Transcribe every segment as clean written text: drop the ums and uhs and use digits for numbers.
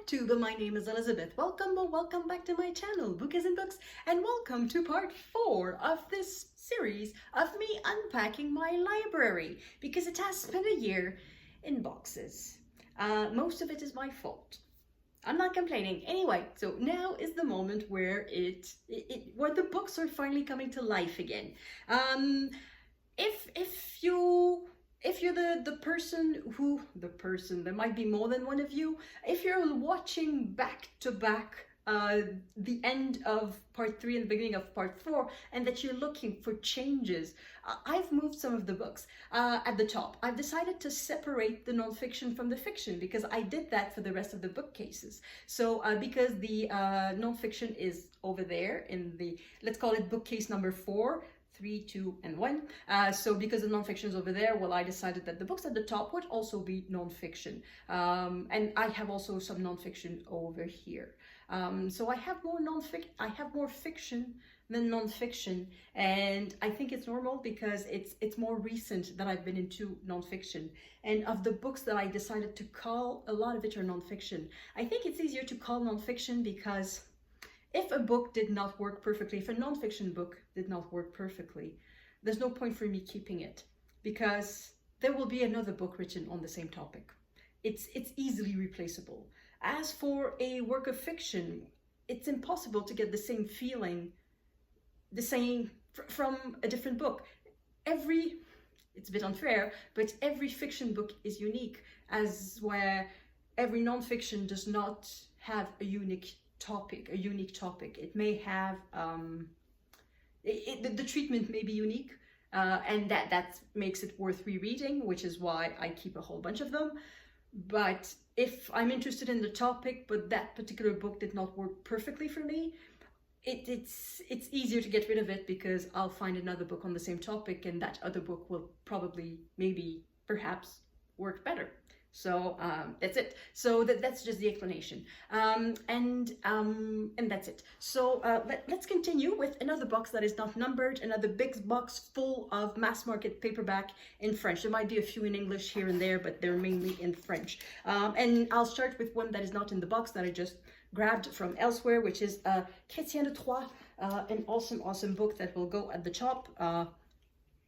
YouTube. My name is Elizabeth. Welcome back to my channel, Bookers and Books, and welcome to part 4 of this series of me unpacking my library, because it has been a year in boxes. Most of it is my fault. I'm not complaining. Anyway, so now is the moment where where the books are finally coming to life again. If you're the person, there might be more than one of you. If you're watching back to back the end of part 3 and the beginning of part 4, and that you're looking for changes, I've moved some of the books at the top. I've decided to separate the non-fiction from the fiction, because I did that for the rest of the bookcases. So because the non-fiction is over there in the, let's call it bookcase number 4, 3, 2, and 1. So because the non-fiction is over there, well, I decided that the books at the top would also be non-fiction. And I have also some non-fiction over here. So I have more fiction than non-fiction, and I think it's normal because it's more recent that I've been into non-fiction. And of the books that I decided to call, a lot of it are non-fiction. I think it's easier to call non-fiction because if a book did not work perfectly, if a non-fiction book did not work perfectly, there's no point for me keeping it, because there will be another book written on the same topic. It's easily replaceable. As for a work of fiction, it's impossible to get the same feeling, from a different book. It's a bit unfair, but every fiction book is unique, as where every non-fiction does not have a unique topic. It may have the treatment may be unique, and that makes it worth rereading, which is why I keep a whole bunch of them. But if I'm interested in the topic, but that particular book did not work perfectly for me, it's easier to get rid of it, because I'll find another book on the same topic, and that other book will probably, maybe, perhaps work better. So that's it. So that's just the explanation, and that's it. So let's continue with another box that is not numbered, another big box full of mass market paperback in French. There might be a few in English here and there, but they're mainly in French. And I'll start with one that is not in the box that I just grabbed from elsewhere, which is Chrétien de Troyes, an awesome book that will go at the top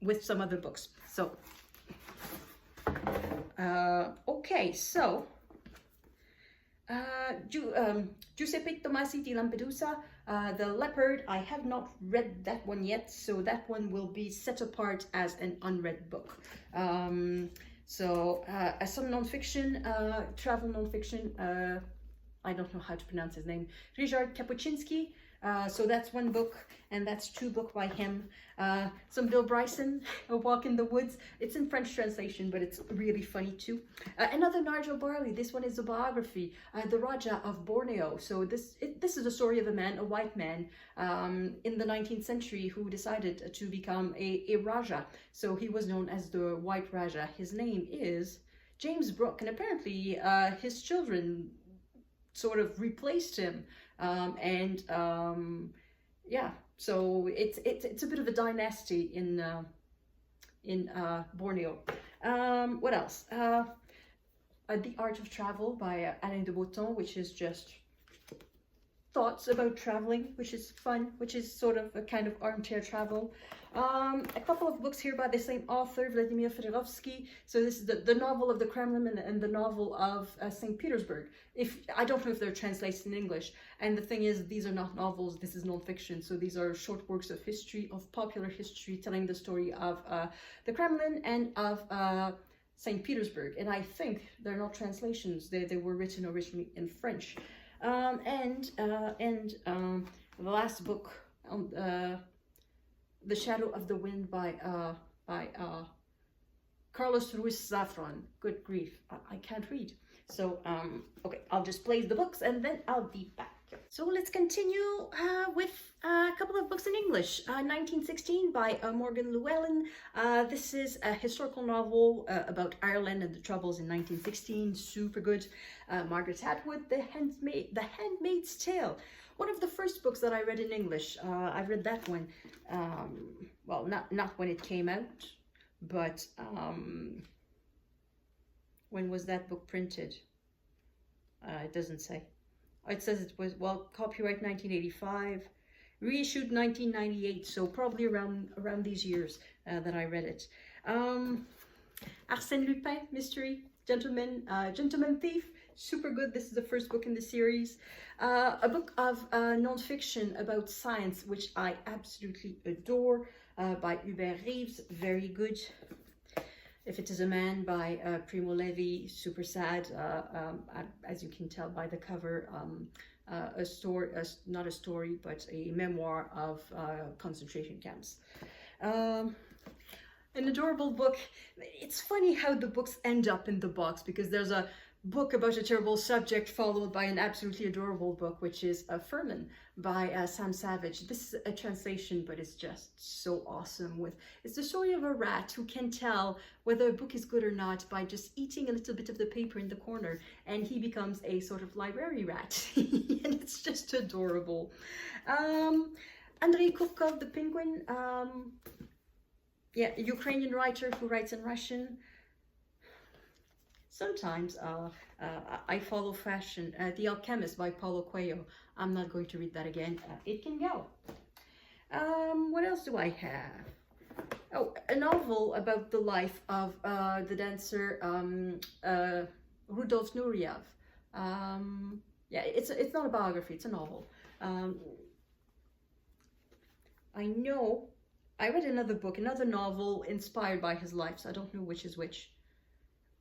with some other books. So okay, so Giuseppe Tomasi di Lampedusa, The Leopard. I have not read that one yet, so that one will be set apart as an unread book. So some non-fiction, travel non-fiction, I don't know how to pronounce his name, Ryszard Kapuscinski. So that's one book, and that's 2 books by him. Some Bill Bryson, A Walk in the Woods. It's in French translation, but it's really funny too. Another Nigel Barley. This one is a biography, The Raja of Borneo. So this is the story of a man, a white man, in the 19th century, who decided to become a Raja. So he was known as the White Raja. His name is James Brooke, and apparently his children sort of replaced him. Yeah, so it's a bit of a dynasty in Borneo. What else? The Art of Travel by Alain de Botton, which is just thoughts about traveling, which is fun, which is sort of a kind of armchair travel. A couple of books here by the same author, Vladimir Fedorovsky. So this is the novel of the Kremlin and the novel of St. Petersburg. I don't know if they're translated in English. And the thing is, these are not novels, this is non-fiction. So these are short works of history, of popular history, telling the story of the Kremlin and of St. Petersburg. And I think they're not translations, they were written originally in French. And the last book, The Shadow of the Wind by Carlos Ruiz Zafran. Good grief, I can't read. So okay, I'll just place the books and then I'll be back. So let's continue with a couple of books in English. 1916 by Morgan Llewellyn. This is a historical novel about Ireland and the Troubles in 1916. Super good. Margaret Atwood, The Handmaid's Tale. One of the first books that I read in English. I read that one. Well, not when it came out, but when was that book printed? It doesn't say. It says it was, well, copyright 1985, reissued 1998, so probably around these years that I read it. Arsène Lupin mystery, gentleman thief, super good. This is the first book in the series. A book of non-fiction about science, which I absolutely adore, by Hubert Reeves, very good. If It Is a Man by Primo Levi, super sad, as you can tell by the cover. A story, not a story, but a memoir of concentration camps. An adorable book. It's funny how the books end up in the box, because there's a book about a terrible subject followed by an absolutely adorable book, which is Furman by Sam Savage. This is a translation, but it's just so awesome. It's the story of a rat who can tell whether a book is good or not by just eating a little bit of the paper in the corner, and he becomes a sort of library rat. And it's just adorable. Andrei Kurkov, the Penguin, yeah, Ukrainian writer who writes in Russian. Sometimes I follow fashion. The Alchemist by Paulo Coelho. I'm not going to read that again. It can go. What else do I have? Oh, a novel about the life of the dancer Rudolf Nureyev. Yeah, it's not a biography. It's a novel. I know. I read another book, another novel inspired by his life, so I don't know which is which.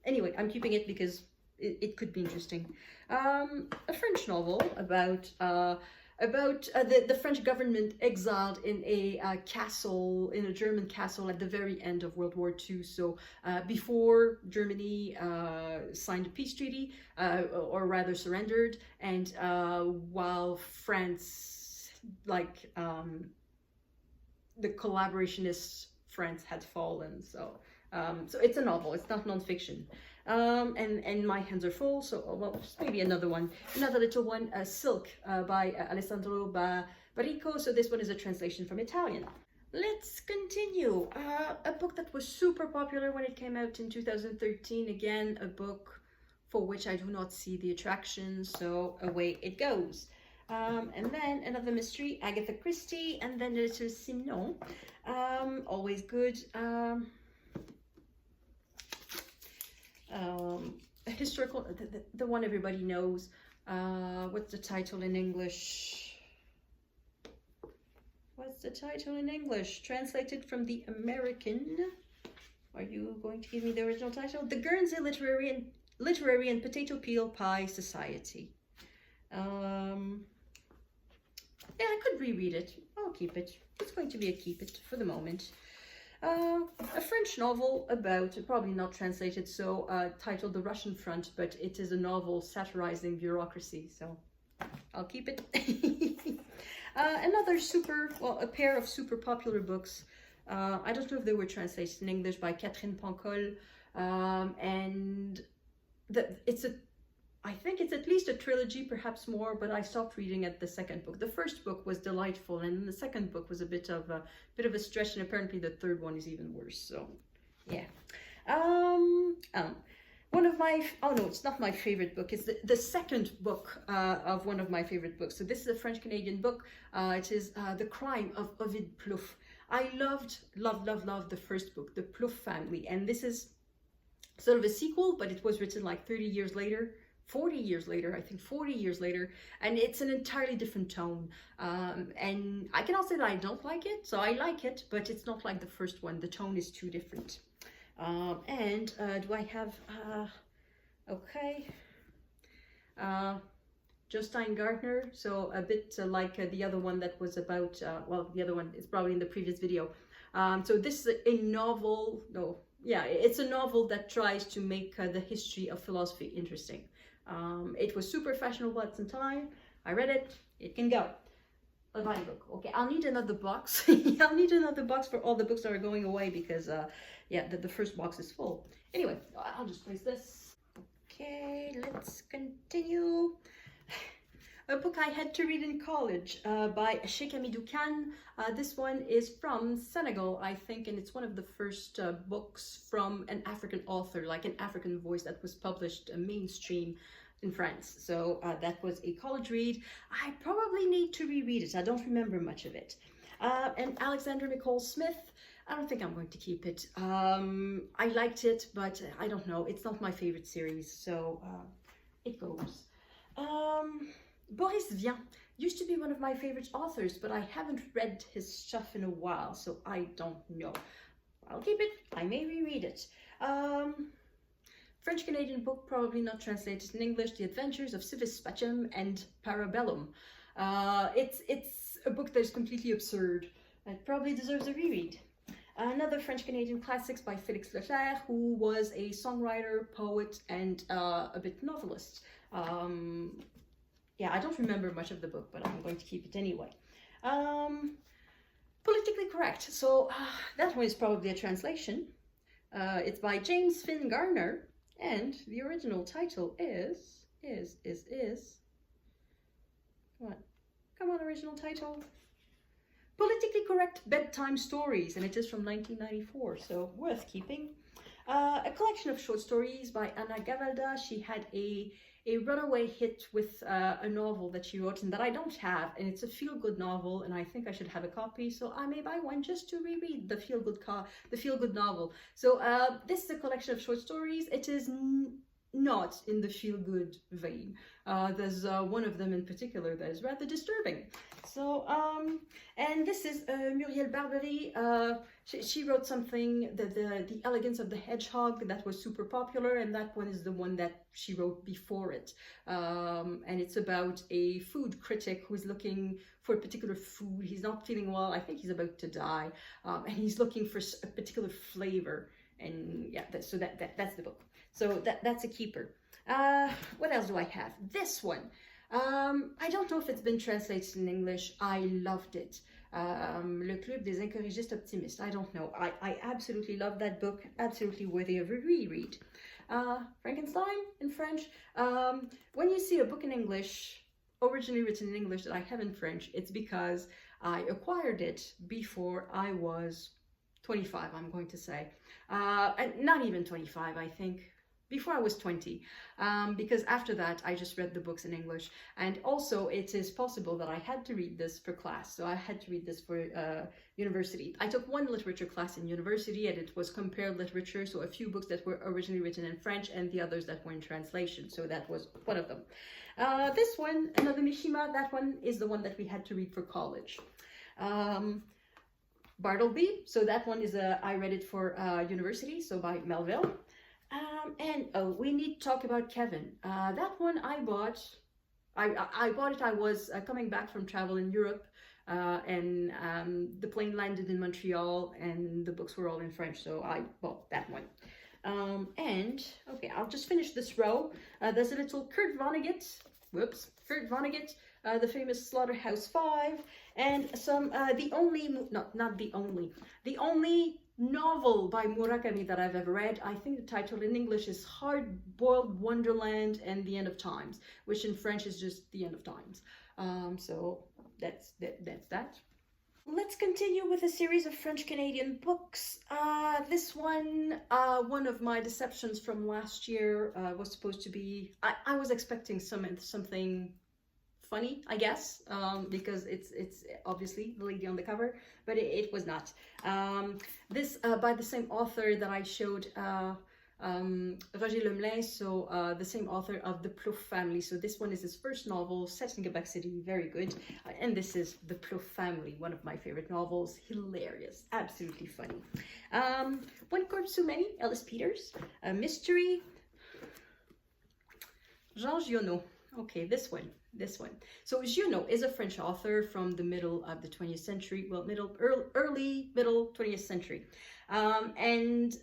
Anyway, I'm keeping it because it could be interesting. A French novel about the French government exiled in a castle, in a German castle at the very end of World War II. So before Germany signed a peace treaty, or rather surrendered, and while France, like the collaborationist France had fallen. So it's a novel, it's not nonfiction. And my hands are full, so well, just maybe another little one, Silk by Alessandro Barrico. So this one is a translation from Italian. Let's continue. A book that was super popular when it came out in 2013. Again, a book for which I do not see the attraction, so away it goes. And then another mystery, Agatha Christie, and then a little Sinon, always good. A historical, the one everybody knows. What's the title in English? What's the title in English? Translated from the American. Are you going to give me the original title? The Guernsey Literary and Potato Peel Pie Society. Yeah, I could reread it. I'll keep it. It's going to be a keep it for the moment. A French novel about, probably not translated, so titled The Russian Front, but it is a novel satirizing bureaucracy, so I'll keep it. Another a pair of super popular books. I don't know if they were translated in English, by Catherine Pancol, and I think it's at least a trilogy, perhaps more, but I stopped reading at the second book. The first book was delightful, and the second book was a bit of a stretch, and apparently the third one is even worse. So, yeah. One of my, oh no, it's not my favorite book. It's the second book of one of my favorite books. So this is a French-Canadian book. It is The Crime of Ovid Plouffe. I loved the first book, The Plouffe Family, and this is sort of a sequel, but it was written like 30 years later. 40 years later, I think 40 years later, and it's an entirely different tone. And I cannot say that I don't like it, so I like it, but it's not like the first one. The tone is too different. Do I have, okay, Justine Gardner, so a bit like the other one that was about, well, the other one is probably in the previous video. So this is a novel, it's a novel that tries to make the history of philosophy interesting. It was super fashionable at some time. I read it. It can go. A fine book. Okay, I'll need another box. I'll need another box for all the books that are going away because, yeah, the first box is full. Anyway, I'll just place this. Okay, let's continue. A book I had to read in college by Cheikh Hamidou Khan. This one is from Senegal, I think, and it's one of the first books from an African author, like an African voice that was published mainstream. in France. So that was a college read. I probably need to reread it. I don't remember much of it. And Alexander Nicole Smith, I don't think I'm going to keep it. I liked it, but I don't know. It's not my favorite series, so it goes. Boris Vian used to be one of my favorite authors, but I haven't read his stuff in a while, so I don't know. I'll keep it. I may reread it. French-Canadian book, probably not translated in English, The Adventures of Civis Pacem and Parabellum. It's a book that is completely absurd. It probably deserves a reread. Another French-Canadian classics by Félix Leclerc, who was a songwriter, poet, and a bit novelist. Yeah, I don't remember much of the book, but I'm going to keep it anyway. Politically Correct. So that one is probably a translation. It's by James Finn Garner, and the original title is what? Come on, original title. Politically Correct Bedtime Stories, and it is from 1994, so worth keeping. A collection of short stories by Anna Gavalda. She had a runaway hit with a novel that she wrote and that I don't have, and it's a feel-good novel, and I think I should have a copy, so I may buy one just to reread the feel-good novel. So this is a collection of short stories. It is not in the feel-good vein. There's one of them in particular that is rather disturbing. So, and this is Muriel Barbery. She wrote something, the Elegance of the Hedgehog, that was super popular, and that one is the one that she wrote before it. And it's about a food critic who is looking for a particular food. He's not feeling well. I think he's about to die, and he's looking for a particular flavor. And yeah, that's the book. So that's a keeper. What else do I have? This one. I don't know if it's been translated in English. I loved it. Le Club des Incorrigistes Optimistes. I don't know. I absolutely love that book. Absolutely worthy of a reread. Frankenstein in French. When you see a book in English, originally written in English, that I have in French, it's because I acquired it before I was 25, I'm going to say. And not even 25, I think. Before I was 20, because after that I just read the books in English. And also it is possible that I had to read this for class, so I had to read this for university. I took one literature class in university, and it was compared literature, so a few books that were originally written in French and the others that were in translation, so that was one of them. This one, another Mishima, that one is the one that we had to read for college. Bartleby, so that one is I read it for university, so by Melville. And we need to talk about Kevin. That one I bought. I bought it. I was coming back from travel in Europe, and the plane landed in Montreal, and the books were all in French, so I bought that one. And okay, I'll just finish this row. There's a little Kurt Vonnegut. Kurt Vonnegut, the famous Slaughterhouse-Five, and some the only novel by Murakami that I've ever read. I think the title in English is Hard-Boiled Wonderland and the End of Times, which in French is just The End of Times. So that's that. Let's continue with a series of French-Canadian books. This one of my deceptions from last year, was supposed to be, I was expecting something funny, I guess, because it's obviously the lady on the cover, but it was not. This by the same author that I showed, Roger Lemelin, so the same author of The Plouffe Family. So this one is his first novel, set in Quebec City, very good. And this is The Plouffe Family, one of my favorite novels, hilarious, absolutely funny. One Corpse Too Many, Ellis Peters. A mystery, Jean Giono. Okay, this one. So Giono is a French author from the middle of the 20th century, well, early middle 20th century. And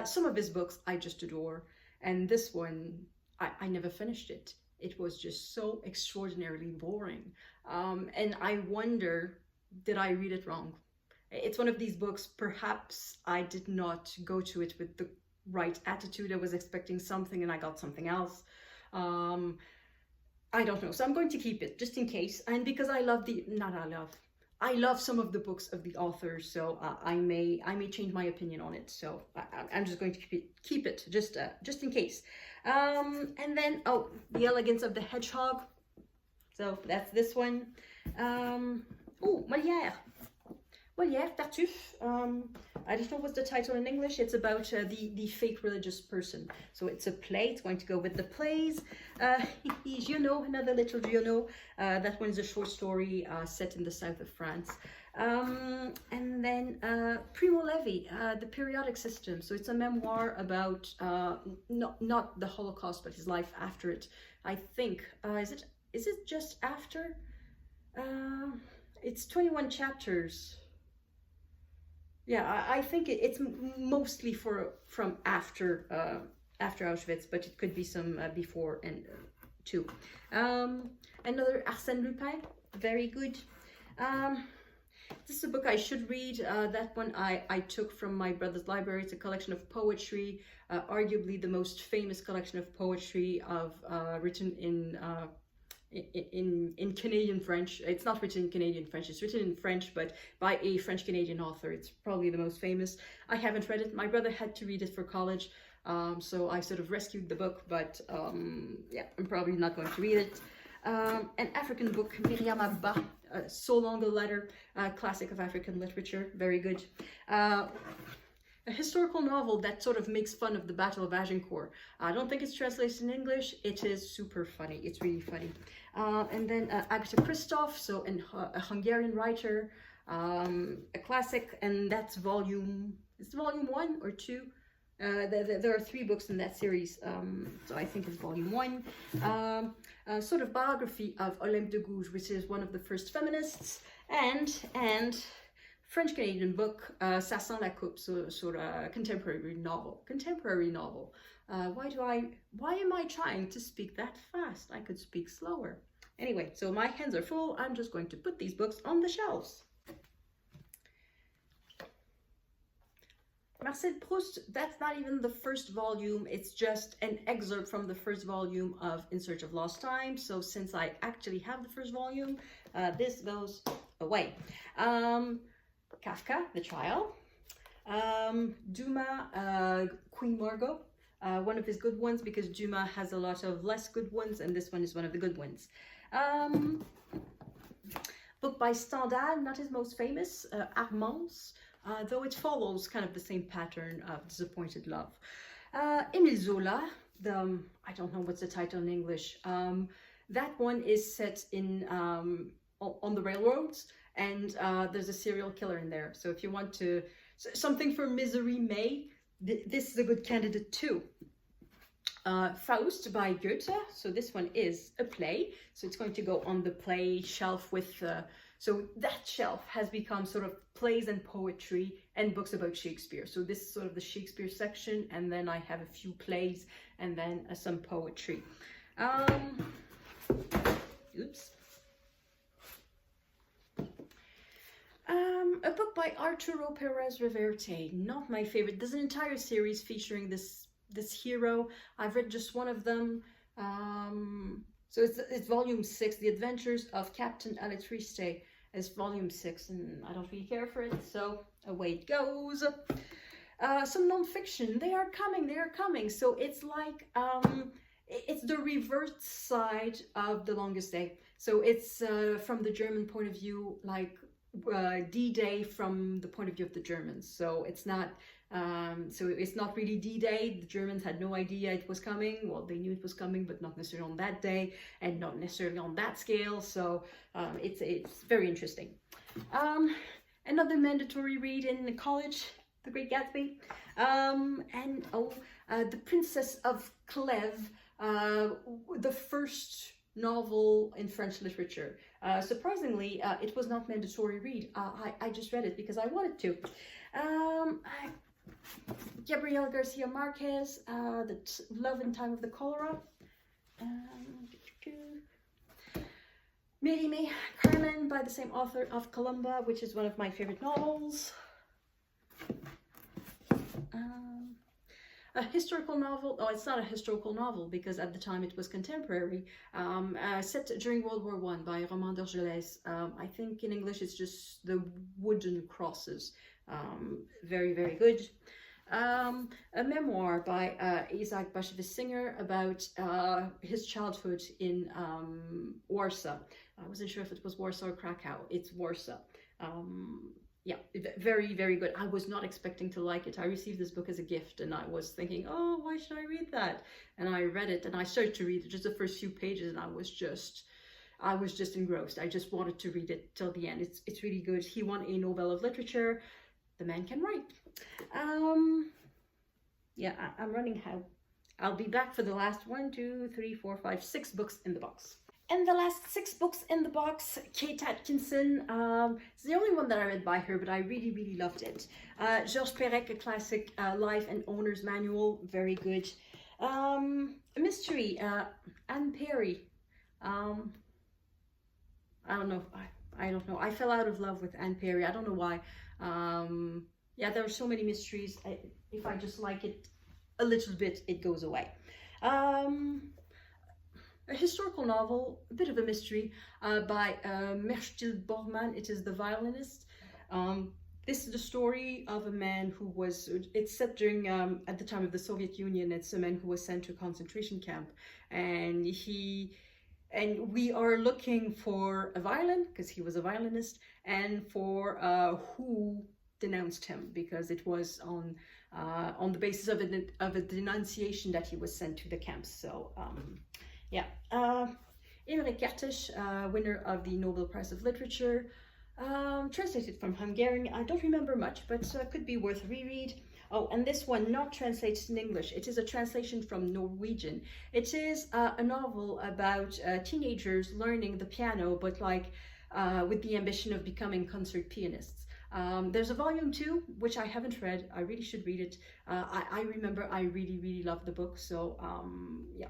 some of his books I just adore. And this one, I never finished it. It was just so extraordinarily boring. And I wonder, did I read it wrong? It's one of these books, perhaps I did not go to it with the right attitude. I was expecting something and I got something else. I don't know, so I'm going to keep it just in case. And because I I love some of the books of the author, so I may change my opinion on it. So I'm just going to keep it just in case. And then, oh, The Elegance of the Hedgehog. So that's this one. Oh, Molière. Molière, Tartuffe. I don't know what's the title in English. It's about the fake religious person. So it's a play. It's going to go with the plays. Giono, another little Giono. That one is a short story set in the south of France. And then Primo Levi, The Periodic System. So it's a memoir about not the Holocaust, but his life after it. I think is it just after? It's 21 chapters. Yeah, I think it's mostly from after Auschwitz, but it could be some before and too. Another Arsène Lupin, very good. This is a book I should read. That one I took from my brother's library. It's a collection of poetry, arguably the most famous collection of poetry written in Canadian French. It's not written in Canadian French, it's written in French, but by a French-Canadian author. It's probably the most famous. I haven't read it. My brother had to read it for college, so I sort of rescued the book, but yeah, I'm probably not going to read it. An African book, Myriam Abba, So Long a Letter, classic of African literature, very good. A historical novel that sort of makes fun of the Battle of Agincourt. I don't think it's translated in English. It is super funny. It's really funny. And then Agatha Christoph, so a Hungarian writer, a classic, and that's volume 1 or 2. There are 3 books in that series, so I think it's volume 1. Sort of biography of Olympe de Gouges, which is one of the first feminists, and French-Canadian book, Ça sent la coupe, so sort of contemporary novel. Why am I trying to speak that fast? I could speak slower. Anyway, so my hands are full. I'm just going to put these books on the shelves. Marcel Proust, that's not even the first volume. It's just an excerpt from the first volume of In Search of Lost Time. So since I actually have the first volume, this goes away. Kafka, The Trial. Dumas, Queen Margot, one of his good ones, because Dumas has a lot of less good ones, and this one is one of the good ones. Book by Stendhal, not his most famous, Armance, though it follows kind of the same pattern of disappointed love. Émile Zola, I don't know what's the title in English. That one is set in on the railroads, and there's a serial killer in there. So if you want something for Misery May, this is a good candidate too. Faust by Goethe. So this one is a play. So it's going to go on the play shelf with, so that shelf has become sort of plays and poetry and books about Shakespeare. So this is sort of the Shakespeare section, and then I have a few plays and then some poetry. Oops. A book by Arturo Pérez Reverte, not my favorite. There's an entire series featuring this hero. I've read just one of them. So it's volume 6, The Adventures of Captain Alatriste is volume 6, and I don't really care for it, so away it goes. Some non-fiction, they are coming. So it's like, it's the reverse side of The Longest Day. So it's from the German point of view, like D-Day from the point of view of the Germans. So it's not really D-Day. The Germans had no idea it was coming. Well, they knew it was coming, but not necessarily on that day and not necessarily on that scale. So it's very interesting. Another mandatory read in college, The Great Gatsby, and The Princess of Clèves, the first novel in French literature. Surprisingly, it was not mandatory read. I just read it because I wanted to. Gabriel Garcia Marquez, The Love and Time of the Cholera. Mérimée Carmen by the same author of Columba, which is one of my favorite novels. a historical novel. Oh, it's not a historical novel because at the time it was contemporary. Set during World War I by Roman d'Argelès. I think in English it's just The Wooden Crosses. Very, very good. A memoir by Isaac Bashevis Singer about his childhood in Warsaw. I wasn't sure if it was Warsaw or Krakow. It's Warsaw. Yeah, very, very good. I was not expecting to like it. I received this book as a gift and I was thinking, oh, why should I read that? And I read it and I started to read just the first few pages and I was just engrossed. I just wanted to read it till the end. It's really good. He won a Nobel of Literature. The man can write. Yeah, I'm running out. I'll be back for the last 1, 2, 3, 4, 5, 6 books in the box. And the last 6 books in the box, Kate Atkinson. It's the only one that I read by her, but I really, really loved it. Georges Perec, a classic life and owner's manual, very good. A mystery, Anne Perry. I don't know. I don't know. I fell out of love with Anne Perry. I don't know why. Yeah, there are so many mysteries. If I just like it a little bit, it goes away. A historical novel, a bit of a mystery, by Merchtil Bormann. It is The Violinist. This is the story of a man who was, it's set during, at the time of the Soviet Union. It's a man who was sent to a concentration camp, and we are looking for a violin, because he was a violinist, and for who denounced him, because it was on the basis of a denunciation that he was sent to the camps. So, yeah. Imre Kertész, winner of the Nobel Prize of Literature, translated from Hungarian. I don't remember much, but could be worth reread. Oh, and this one not translated in English. It is a translation from Norwegian. It is a novel about teenagers learning the piano, but like with the ambition of becoming concert pianists. There's a volume 2, which I haven't read. I really should read it. I remember I really, really loved the book. So yeah,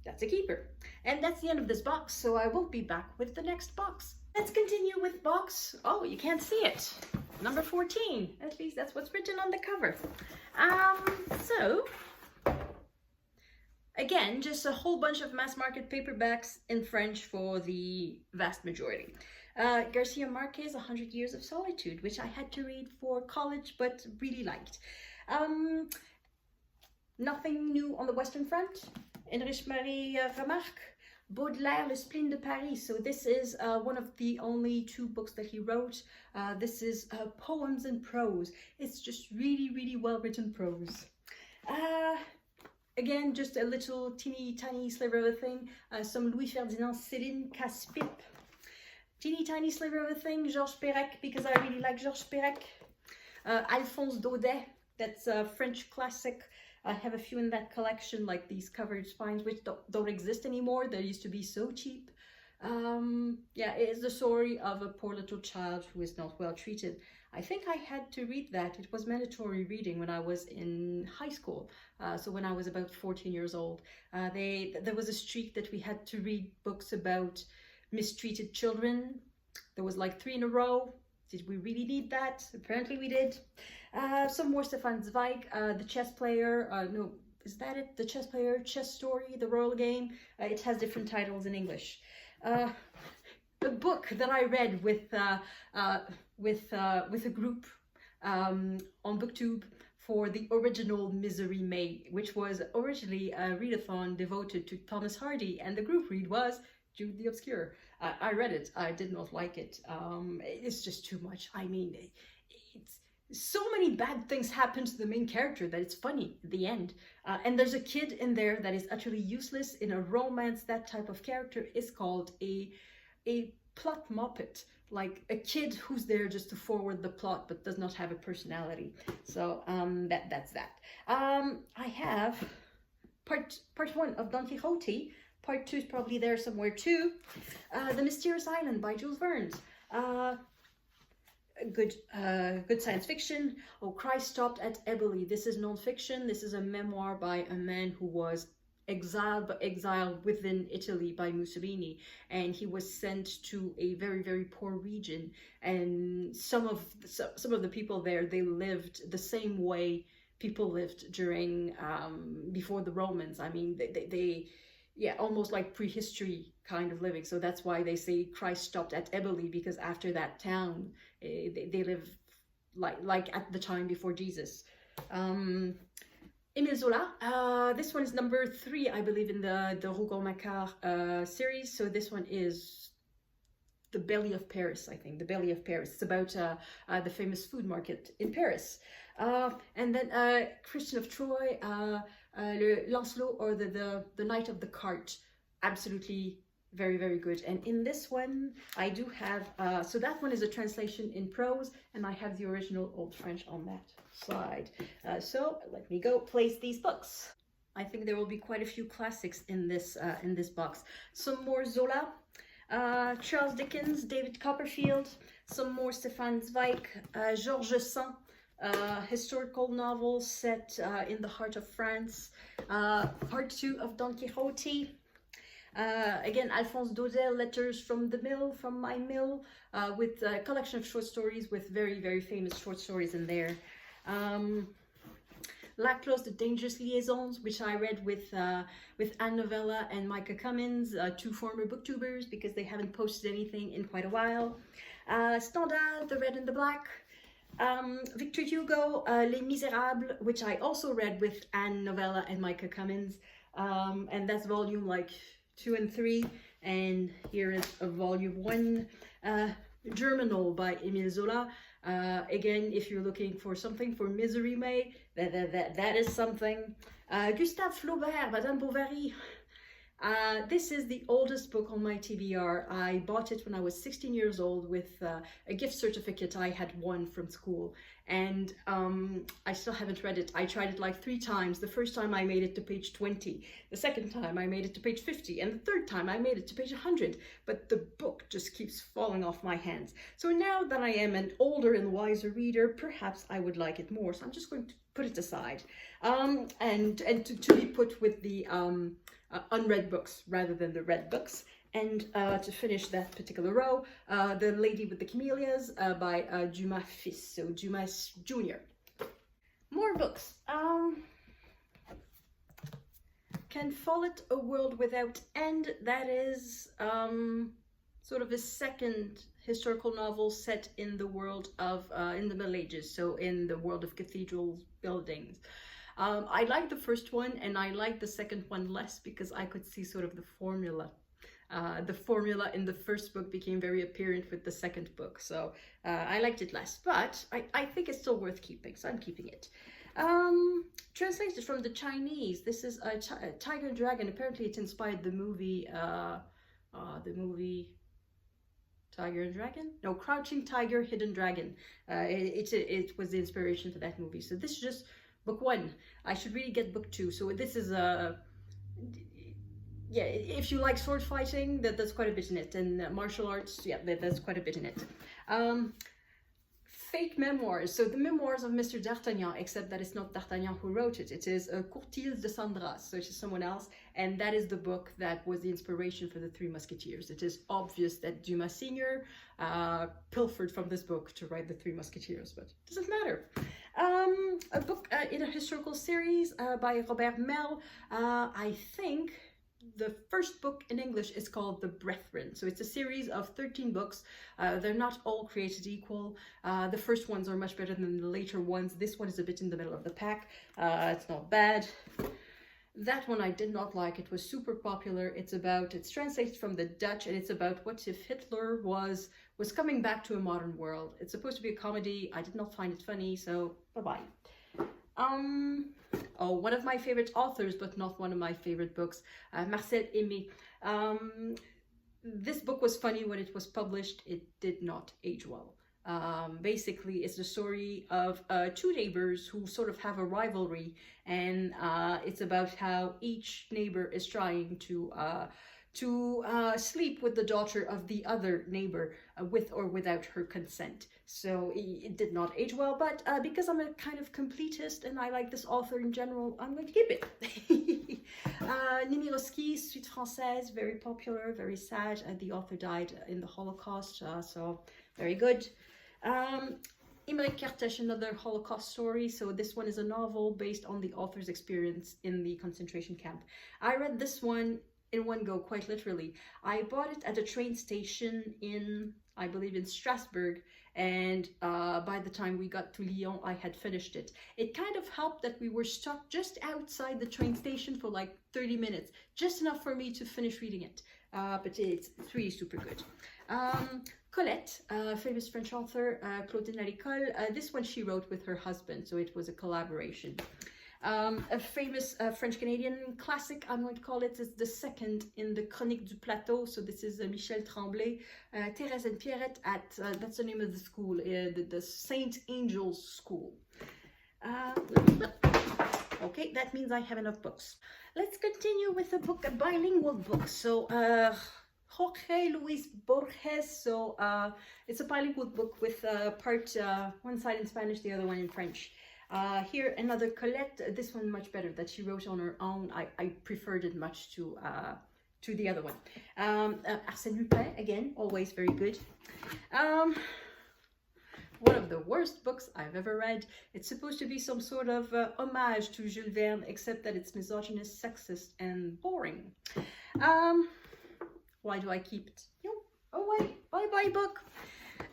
that's a keeper. And that's the end of this box. So I will be back with the next box. Let's continue with box. Oh, you can't see it. Number 14. At least that's what's written on the cover. So again, just a whole bunch of mass market paperbacks in French for the vast majority. Garcia Marquez, 100 Years of Solitude, which I had to read for college, but really liked. Nothing New on the Western Front. Heinrich-Marie Remarque, Baudelaire, Le Spleen de Paris. So this is one of the only 2 books that he wrote. This is poems and prose. It's just really, really well-written prose. Again, just a little teeny tiny sliver of a thing. Some Louis Ferdinand Céline Casse-Pipe. Teeny tiny sliver of a thing. Georges Perec, because I really like Georges Perec. Alphonse Daudet, that's a French classic. I have a few in that collection, like these covered spines, which don't exist anymore. They used to be so cheap. Yeah, it is the story of a poor little child who is not well treated. I think I had to read that. It was mandatory reading when I was in high school. So when I was about 14 years old, there was a streak that we had to read books about mistreated children. There was like 3 in a row. Did we really need that? Apparently we did. Some more Stefan Zweig, The Chess Player. No, is that it? The Chess Player, Chess Story, The Royal Game. It has different titles in English. A book that I read with a group on BookTube for the original Misery May, which was originally a readathon devoted to Thomas Hardy, and the group read was Jude the Obscure. I read it. I did not like it. It's just too much. I mean, it's so many bad things happen to the main character that it's funny at the end. And there's a kid in there that is utterly useless. In a romance, that type of character is called a plot muppet, like a kid who's there just to forward the plot but does not have a personality. So that's that. I have part 1 of Don Quixote. Part 2 is probably there somewhere too. The Mysterious Island by Jules Verne. Good science fiction. Oh, Christ Stopped at Eboli. This is non-fiction. This is a memoir by a man who was exiled within Italy by Mussolini, and he was sent to a very, very poor region. And some of the people there, they lived the same way people lived during before the Romans. I mean, they yeah, almost like prehistory kind of living. So that's why they say Christ stopped at Eboli, because after that town, they live like at the time before Jesus. Émile Zola. This one is number 3, I believe, in the Rougon-Macquart series. So this one is The Belly of Paris, I think. The Belly of Paris. It's about the famous food market in Paris. And then Christian of Troy, Le Lancelot, or the Knight of the Cart. Absolutely very, very good. And in this one, I do have, so that one is a translation in prose, and I have the original Old French on that side. So let me go place these books. I think there will be quite a few classics in this box. Some more Zola, Charles Dickens, David Copperfield, some more Stéphane Zweig, Georges Sand, historical novel set in the heart of France, part 2 of Don Quixote. Again, Alphonse Daudet, Letters from the Mill, from my mill, with a collection of short stories with very, very famous short stories in there. Laclos, The Dangerous Liaisons, which I read with Anne Novella and Micah Cummins, 2 former booktubers, because they haven't posted anything in quite a while. Stendhal, The Red and the Black. Victor Hugo, Les Miserables, which I also read with Anne Novella and Micah Cummins, and that's volume like 2 and 3, and here is a volume 1, Germinal by Émile Zola. Again, if you're looking for something for Misery May, that is something. Gustave Flaubert, Madame Bovary. This is the oldest book on my TBR. I bought it when I was 16 years old with a gift certificate I had won from school, and I still haven't read it. I tried it like 3 times. The first time I made it to page 20, the second time I made it to page 50, and the third time I made it to page 100, but the book just keeps falling off my hands. So now that I am an older and wiser reader, perhaps I would like it more, so I'm just going to put it aside, and to be put with the unread books rather than the read books. And to finish that particular row, The Lady with the Camellias by Dumas Fils, so Dumas Jr. More books. Can Follett, A World Without End. That is sort of a second historical novel set in the world of, in the Middle Ages, so in the world of cathedral buildings. I liked the first one, and I liked the second one less because I could see sort of the formula. The formula in the first book became very apparent with the second book, so I liked it less, but I think it's still worth keeping, so I'm keeping it. Translated from the Chinese, this is a Tiger and Dragon. Apparently it inspired the movie Tiger and Dragon? No, Crouching Tiger, Hidden Dragon. It was the inspiration for that movie. So this is just book 1. I should really get book 2. So this is yeah, if you like sword fighting, that's quite a bit in it, and martial arts, yeah, that's quite a bit in it. Fake memoirs, so the memoirs of Mr. D'Artagnan, except that it's not D'Artagnan who wrote it. It is Courtils de Sandras, so it's someone else, and that is the book that was the inspiration for the Three Musketeers. It is obvious that Dumas Senior pilfered from this book to write the Three Musketeers, but it doesn't matter. A book in a historical series by Robert Mel. I think the first book in English is called The Brethren. So it's a series of 13 books. They're not all created equal. The first ones are much better than the later ones. This one is a bit in the middle of the pack. It's not bad. That one I did not like. It was super popular. It's translated from the Dutch, and it's about what if Hitler was coming back to a modern world. It's supposed to be a comedy. I did not find it funny, so bye-bye. Oh, one of my favorite authors, but not one of my favorite books, Marcel Aimé. This book was funny when it was published. It did not age well. Basically, it's the story of 2 neighbors who sort of have a rivalry, and it's about how each neighbor is trying to sleep with the daughter of the other neighbor with or without her consent. So it did not age well, but because I'm a kind of completist and I like this author in general, I'm going to keep it. Nimirovsky, Suite Française, very popular, very sad. The author died in the Holocaust, so very good. Imre Kertész, another Holocaust story. So this one is a novel based on the author's experience in the concentration camp. I read this one in one go, quite literally. I bought it at a train station in, I believe, in Strasbourg, and by the time we got to Lyon, I had finished it. It kind of helped that we were stuck just outside the train station for like 30 minutes, just enough for me to finish reading it. But it's really super good. Colette, famous French author, Claudine à l'école. This one she wrote with her husband, so it was a collaboration. A famous French-Canadian classic, I'm going to call it, is the second in the Chronique du Plateau. So this is Michel Tremblay, Thérèse and Pierrette at, that's the name of the school, the Saint Angel's School. Okay, that means I have enough books. Let's continue with a bilingual book. So Jorge Luis Borges. So it's a bilingual book with part one side in Spanish, the other one in French. Here another Colette. This one much better, that she wrote on her own. I preferred it much to the other one. Arsène Lupin, again, always very good. One of the worst books I've ever read. It's supposed to be some sort of homage to Jules Verne, except that it's misogynist, sexist, and boring. Why do I keep it? Oh wait, bye-bye book.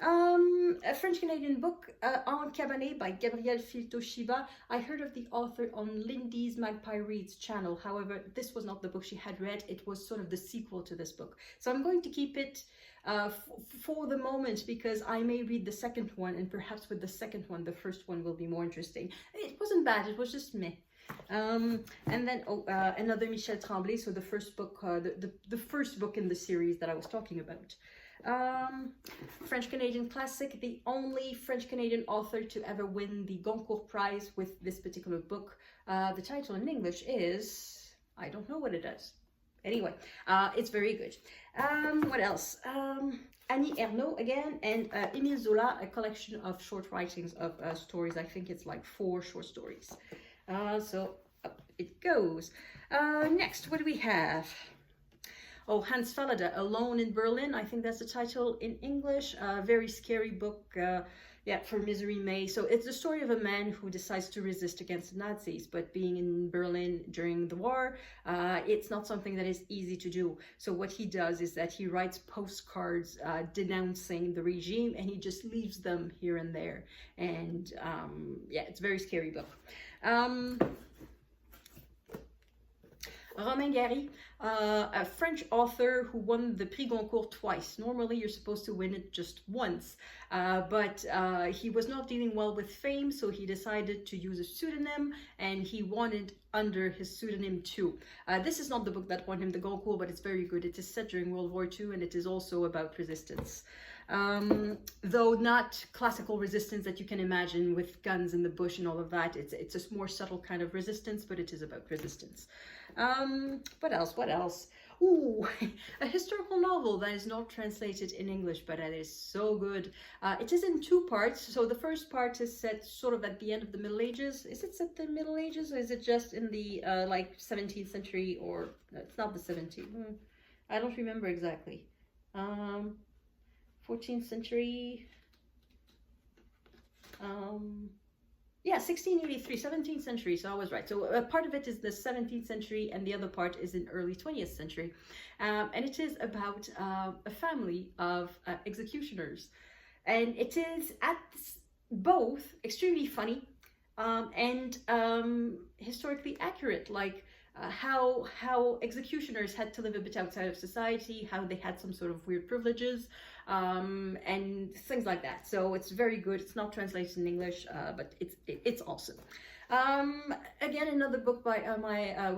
A French-Canadian book, En Cabanet by Gabrielle Fil-Toshiba. I heard of the author on Lindy's Magpie Reads channel. However, this was not the book she had read. It was sort of the sequel to this book. So I'm going to keep it for the moment, because I may read the second one, and perhaps with the second one, the first one will be more interesting. It wasn't bad, it was just meh. And then another Michel Tremblay, so the first book, the first book in the series that I was talking about. French-Canadian classic, the only French-Canadian author to ever win the Goncourt Prize with this particular book. The title in English is, I don't know what it is. Anyway, it's very good. What else? Annie Ernaux again, and Émile Zola, a collection of short writings of stories. I think it's like 4 short stories. So up it goes. Next, what do we have? Oh, Hans Fallada, Alone in Berlin. I think that's the title in English. Very scary book, yeah, for Misery May. So it's the story of a man who decides to resist against the Nazis, but being in Berlin during the war, it's not something that is easy to do. So what he does is that he writes postcards denouncing the regime, and he just leaves them here and there. And yeah, it's a very scary book. Romain Gary, a French author who won the Prix Goncourt twice. Normally you're supposed to win it just once, but he was not dealing well with fame, so he decided to use a pseudonym, and he won it under his pseudonym too. This is not the book that won him the Goncourt, but it's very good. It is set during World War II, and it is also about resistance. Though not classical resistance that you can imagine with guns in the bush and all of that. It's a more subtle kind of resistance, but it is about resistance. What else? Ooh, a historical novel that is not translated in English, but it is so good. It is in 2 parts. So the first part is set sort of at the end of the Middle Ages. Is it set in the Middle Ages, or is it just in the like 17th century, or it's not the 17th? I don't remember exactly. 14th century. Yeah, 1683, 17th century, so I was right. So a part of it is the 17th century, and the other part is in early 20th century. And it is about a family of executioners. And it is at both extremely funny and historically accurate, like how executioners had to live a bit outside of society, how they had some sort of weird privileges, and things like that. So it's very good. It's not translated in English, but it's awesome. Again, another book by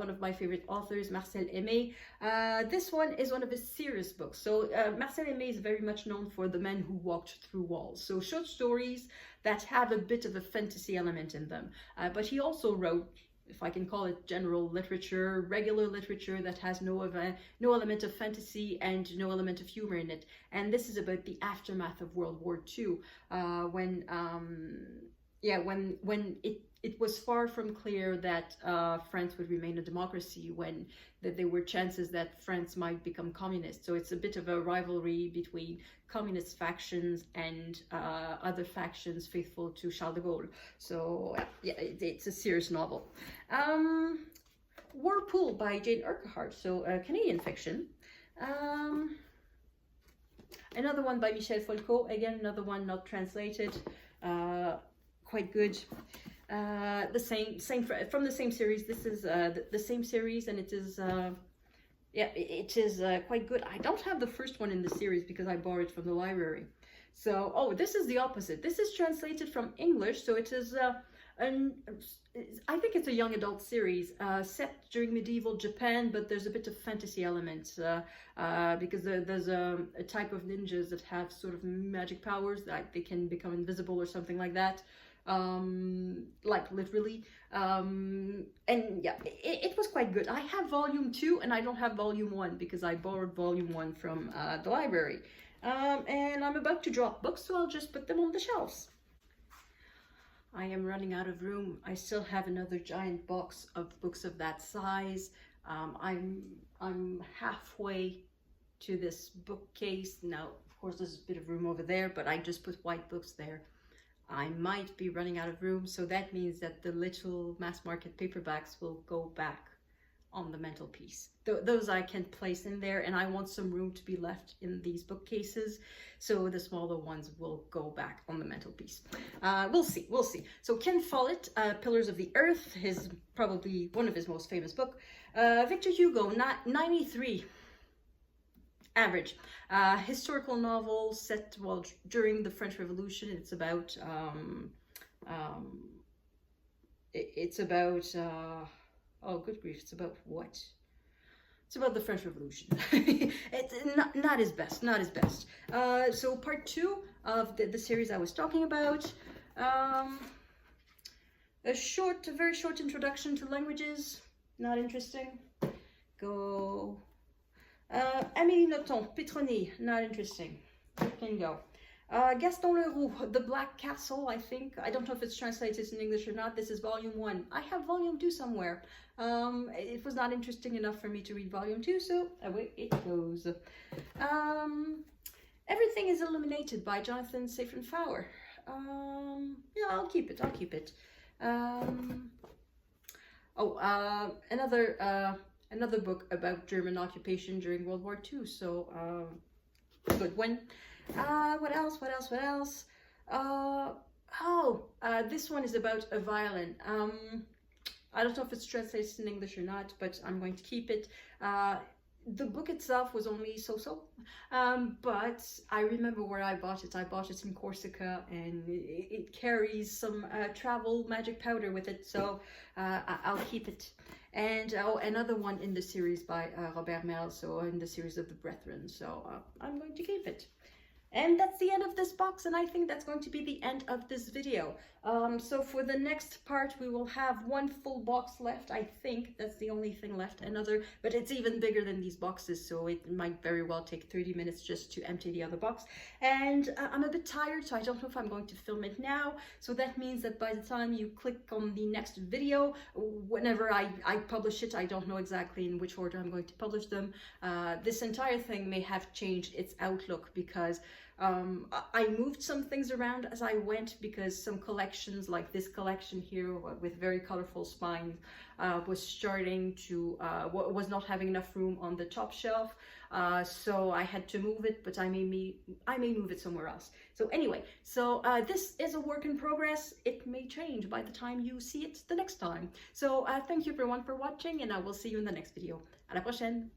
one of my favorite authors, Marcel Aimé. This one is one of his serious books. So Marcel Aimé is very much known for The Men Who Walked Through Walls. So short stories that have a bit of a fantasy element in them. But he also wrote, if I can call it, general literature, regular literature that has no element of fantasy and no element of humor in it. And this is about the aftermath of World War II, when it it was far from clear that France would remain a democracy when there were chances that France might become communist. So it's a bit of a rivalry between communist factions and other factions faithful to Charles de Gaulle. So yeah, it's a serious novel. Whirlpool by Jane Urquhart, so Canadian fiction. Another one by Michel Foucault, again another one not translated, quite good. The same from the same series. This is the same series, and it is yeah, it is quite good. I don't have the first one in the series because I borrowed it from the library. So, oh, this is the opposite. This is translated from English, so it is I think it's a young adult series set during medieval Japan, but there's a bit of fantasy elements because there's a type of ninjas that have sort of magic powers, that they can become invisible or something like that. Like literally, and yeah, it was quite good. I have volume 2 and I don't have volume 1 because I borrowed volume 1 from the library, and I'm about to drop books, so I'll just put them on the shelves. I am running out of room. I still have another giant box of books of that size. I'm halfway to this bookcase now. Of course, there's a bit of room over there, but I just put white books there. I might be running out of room, so that means that the little mass market paperbacks will go back on the mantelpiece. Those I can place in there, and I want some room to be left in these bookcases, so the smaller ones will go back on the mantelpiece. We'll see, we'll see. So Ken Follett, Pillars of the Earth, his probably one of his most famous book. Victor Hugo, 93. Average. Historical novel set, well, during the French Revolution. It's about oh good grief, it's about what? It's about the French Revolution. It's not his best, not his best. So part 2 of the series I was talking about. A very short introduction to languages. Not interesting. Go. Amélie Nothomb, Pétronier, not interesting. You can go. Gaston Leroux, The Black Castle, I think. I don't know if it's translated in English or not. This is volume 1. I have volume 2 somewhere. It was not interesting enough for me to read volume 2, so away it goes. Everything is Illuminated by Jonathan Safran Foer. Yeah, I'll keep it, I'll keep it. Another book about German occupation during World War II, so good one. What else? This one is about a violin. I don't know if it's translated in English or not, but I'm going to keep it. The book itself was only so-so, but I remember where I bought it. I bought it in Corsica, and it carries some travel magic powder with it, so I'll keep it. And another one in the series by Robert Merle, so in the series of the Brethren, so I'm going to keep it. And that's the end of this box, and I think that's going to be the end of this video. So for the next part, we will have one full box left. I think that's the only thing left. But it's even bigger than these boxes, so it might very well take 30 minutes just to empty the other box. And I'm a bit tired, so I don't know if I'm going to film it now. So that means that by the time you click on the next video, whenever I publish it, I don't know exactly in which order I'm going to publish them. This entire thing may have changed its outlook because I moved some things around as I went, because some collections, like this collection here with very colorful spines, was starting to was not having enough room on the top shelf, so I had to move it, but I may move it somewhere else. So anyway, so this is a work in progress. It may change by the time you see it the next time. So thank you everyone for watching, and I will see you in the next video. À la prochaine.